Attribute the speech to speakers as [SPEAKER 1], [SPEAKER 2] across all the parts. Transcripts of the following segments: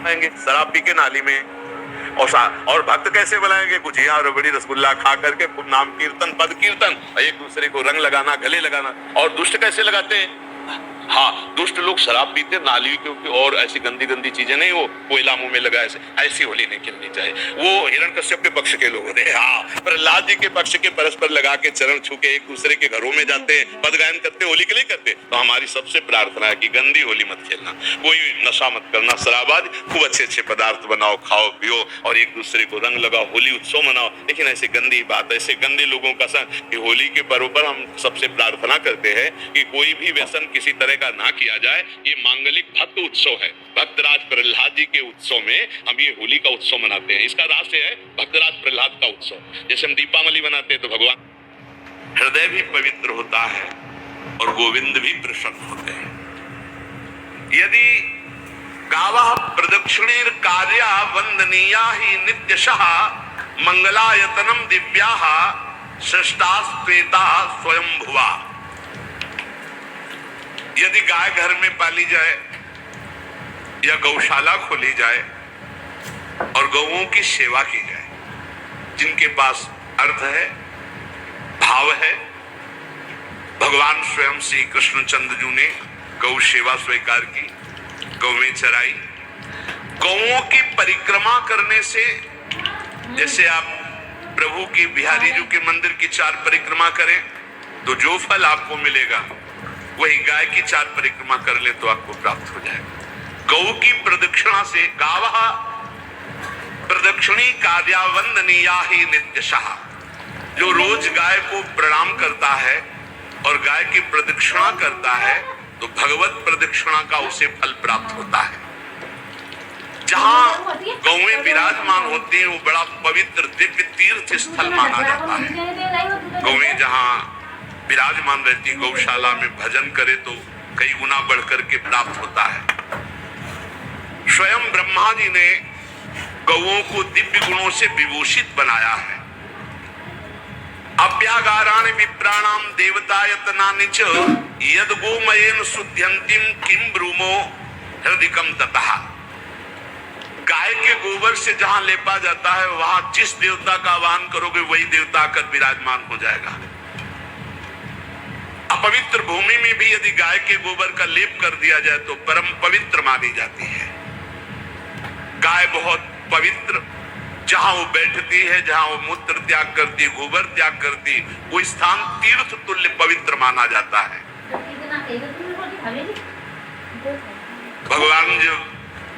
[SPEAKER 1] आएंगे शराब पी के नाली में। और भक्त कैसे बनाएंगे? गुजिया रबड़ी रसगुल्ला खा करके खूब नाम कीर्तन पद कीर्तन, एक दूसरे को रंग लगाना गले लगाना। और दुष्ट कैसे लगाते हैं? हाँ, दुष्ट लोग शराब पीते नाली क्योंकि और ऐसी गंदी गंदी चीजें नहीं, वो कोयला मुंह में लगा ऐसी होली नहीं खेलनी चाहिए। वो हिरण्यकश्यप के पक्ष के लोग होते हैं। हाँ, प्रहलाद जी के पक्ष के परस्पर लगा के चरण छू के एक दूसरे के घरों में जाते हैं, पद गायन करते, होली के लिए करते। तो हमारी सबसे प्रार्थना है कि गंदी होली मत खेलना, कोई नशा मत करना, शराबाद, खूब अच्छे अच्छे पदार्थ बनाओ, खाओ पियो और एक दूसरे को रंग लगाओ, होली उत्सव मनाओ। लेकिन ऐसे गंदी बात, ऐसे गंदे लोगों का संग कि होली के पर्व पर हम सबसे प्रार्थना करते हैं कि कोई भी व्यसन किसी तरह का ना किया जाए। ये मांगलिक भक्त उत्सव है। भक्तराज प्रहलाद जी के उत्सव में हम ये होली का उत्सव मनाते हैं। इसका रहस्य है भक्तराज प्रहलाद का उत्सव। जैसे हम दीपावली मनाते हैं तो भगवान हृदय भी पवित्र होता है और गोविंद भी प्रसन्न होते हैं। यदि गावः प्रदक्षिणीर कार्या वंदनीया ही नित्यशः मंगलायतनम दिव्याः सृष्टास्त्वेता स्वयंभुवा। यदि गाय घर में पाली जाए या गौशाला खोली जाए और गौओं की सेवा की जाए, जिनके पास अर्थ है, भाव है, भगवान स्वयं श्री कृष्णचंद्र जी ने गौ सेवा स्वीकार की, गौवें चराई। गौओं की परिक्रमा करने से, जैसे आप प्रभु की बिहारी जी के मंदिर की 4 परिक्रमा करें तो जो फल आपको मिलेगा वही गाय की 4 परिक्रमा कर ले तो आपको प्राप्त हो जाएगा। गौ की प्रदक्षिणा से, गावः प्रदक्षिणी कार्या वंदनीया ही नित्यशः, जो रोज गाय को प्रणाम करता है और गाय की प्रदक्षिणा करता है तो भगवत प्रदक्षिणा का उसे फल प्राप्त होता है। जहां गौएं विराजमान होती हैं वो बड़ा पवित्र दिव्य तीर्थ स्थल माना जाता है। गौएं जहां विराजमान रहती, गौशाला में भजन करे तो कई गुना बढ़कर के प्राप्त होता है। स्वयं ब्रह्मा जी ने गौओं को दिव्य गुणों से विभूषित बनाया है। अप्यागाराणि विप्राणाम देवतायतनानि च यद गोमयेन शुद्ध्यन्तिम किम ब्रूमो हृदिकम ततः। गाय के गोबर से जहां लेपा जाता है वहां जिस देवता का आह्वान करोगे वही देवता आकर विराजमान हो जाएगा। अपवित्र भूमि में भी यदि गाय के गोबर का लेप कर दिया जाए तो परम पवित्र मानी जाती है। गाय बहुत पवित्र, जहां वो बैठती है, जहां वो मूत्र त्याग करती, गोबर त्याग करती, वो स्थान तीर्थ तुल्य पवित्र माना जाता है। भगवान जब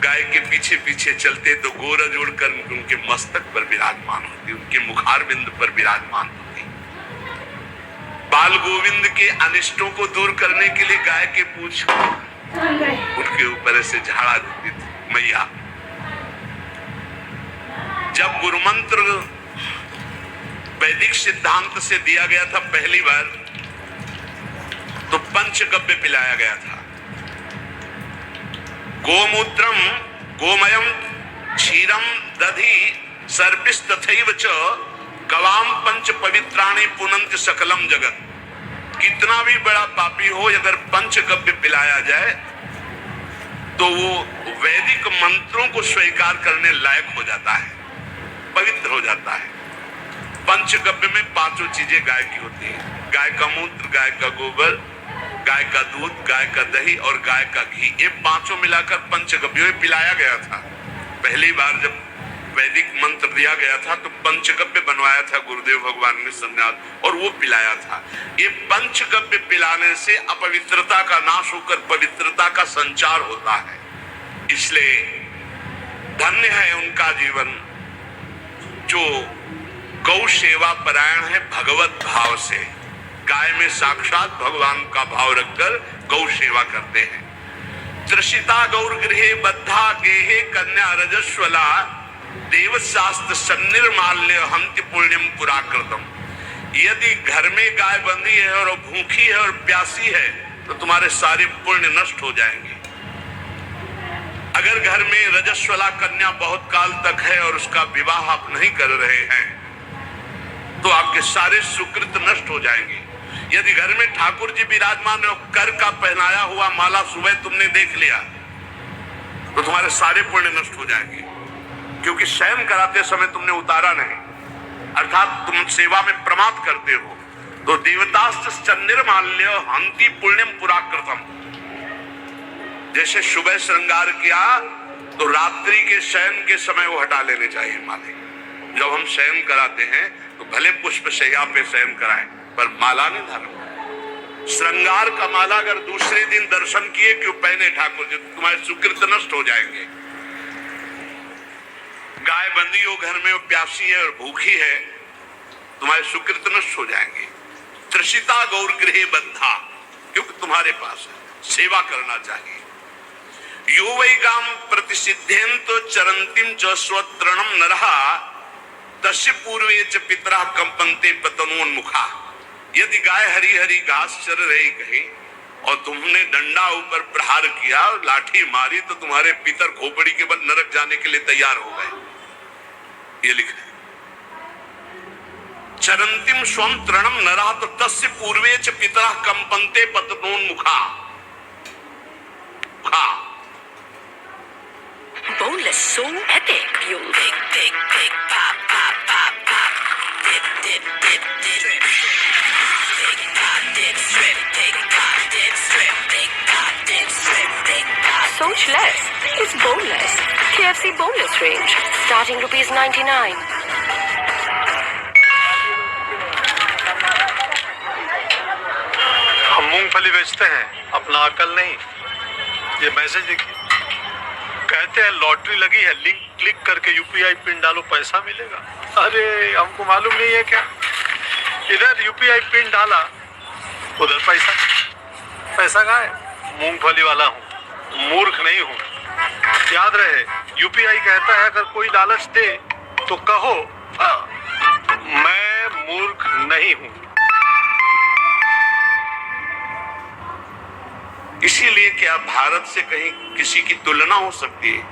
[SPEAKER 1] गाय के पीछे पीछे चलते तो गोरज उड़कर उनके मस्तक पर विराजमान होती, उनके मुखार बिंद पर विराजमान होती। बाल गोविंद के अनिष्टों को दूर करने के लिए गाय के पूंछ उनके ऊपर ऐसे झाड़ा देती थी मैया। जब गुरु मंत्र वैदिक सिद्धांत से दिया गया था पहली बार तो पंचगव्य पिलाया गया था। गोमूत्रम गोमयम क्षीरम दधि सर्पिस्तथैव च गवाम पंच पवित्राणि पुनन्ति सकलम जगत। कितना भी बड़ा पापी हो, अगर पंचगव्य पिलाया जाए तो वो वैदिक मंत्रों को स्वीकार करने लायक हो जाता है, पवित्र हो जाता है। पंचगव्य में 5 चीजें गाय की होती है। गाय का मूत्र, गाय का गोबर, गाय का दूध, गाय का दही और गाय का घी, ये 5 मिलाकर पंचगव्य में पिलाया गया था। पहली बार जब वैदिक मंत्र दिया गया था तो पंचगव्य बनवाया था गुरुदेव भगवान ने संन्यास, और वो पिलाया था। ये पंचगव्य पिलाने से अपवित्रता का नाश होकर पवित्रता का संचार होता है। इसलिए धन्य है उनका जीवन जो गौ सेवा परायण है भगवत भाव से। गाय में साक्षात भगवान का भाव रखकर गौ सेवा करते हैं। त्रसिता गौर गृहे बद्धा गेहे कन्या रजस्वला देव शास्त्र सन्निर्माल्य हंति पुण्यम पुराकृतम। यदि घर में गाय बंधी है और भूखी है और प्यासी है तो तुम्हारे सारे पुण्य नष्ट हो जाएंगे। अगर घर में रजस्वला कन्या बहुत काल तक है और उसका विवाह आप नहीं कर रहे हैं तो आपके सारे सुकृत नष्ट हो जाएंगे। यदि घर में ठाकुर जी विराजमान है, कर का पहनाया हुआ माला सुबह तुमने देख लिया तो तुम्हारे सारे पुण्य नष्ट हो जाएंगे, क्योंकि शयन कराते समय तुमने उतारा नहीं, अर्थात तुम सेवा में प्रमाद करते हो। तो देवताश्च निर्माल्य हंति पुण्यम पुराकृतम। जैसे सुबह श्रृंगार किया तो रात्रि के शयन के समय वो हटा लेने चाहिए माले। जब हम शयन कराते हैं तो भले पुष्प शैया पे शयन कराएं, पर माला नहीं धारण। श्रृंगार का माला अगर दूसरे दिन दर्शन किए क्यों पहने ठाकुर जी, तुम्हारे सुकृत नष्ट हो जाएंगे। गाय बंदी हो घर में, वो प्यासी है और भूखी है, तुम्हारे सुकृत नष्ट हो जाएंगे। त्रिषिता गौर गृहे बद्धा, क्योंकि तुम्हारे पास है, सेवा करना चाहिए। यो वै गाम प्रतिसिद्धेन तो चरंतिम च स्वतरणम नरः तस्य पूर्वे च पितरः कंपन्ते पतनोन्मुखा। यदि गाय हरी हरी घास चर रही कहीं और तुमने डंडा ऊपर प्रहार किया, लाठी मारी, तो तुम्हारे पितर खोपड़ी के बल नरक जाने के लिए तैयार हो गए। ये लिखा है चरंतिम स्वम तृणम नरः तो तस्य पूर्वे च पितरः कंपन्ते पतनोन्मुखा।
[SPEAKER 2] Boneless, so epic. You big, big, big, pop, pop, pop, pop. Dip, dip, dip, dip, drip, big pop, dip, strip, big pop, dip, strip, big pop, dip, strip, big pop. Soch less. It's boneless. KFC boneless range, starting ₹99.
[SPEAKER 3] हम मूंगफली बेचते हैं, अपना अकल नहीं। ये message देखिए, कहते हैं लॉटरी लगी है, लिंक क्लिक करके यूपीआई पिन डालो, पैसा मिलेगा। अरे हमको मालूम नहीं है क्या, इधर यूपीआई पिन डाला, उधर पैसा। पैसा कहाँ है? मूंगफली वाला हूँ, मूर्ख नहीं हूँ। याद रहे, यूपीआई कहता है अगर कोई लालच दे तो कहो मैं मूर्ख नहीं हूँ।
[SPEAKER 1] इसीलिए क्या भारत से कहीं किसी की तुलना हो सकती है,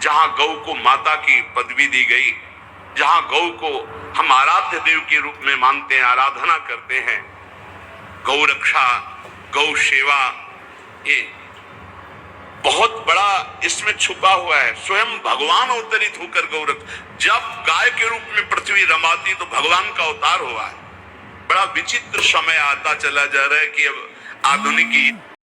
[SPEAKER 1] जहां गौ को माता की पदवी दी गई, जहां गौ को हम आराध्य देव के रूप में मानते हैं, आराधना करते हैं। गौ रक्षा, गौ सेवा, ये बहुत बड़ा इसमें छुपा हुआ है। स्वयं भगवान अवतरित होकर गौ रक्षा, जब गाय के रूप में पृथ्वी रमाती तो भगवान का अवतार हुआ है। बड़ा विचित्र समय आता चला जा रहा है कि अब आधुनिक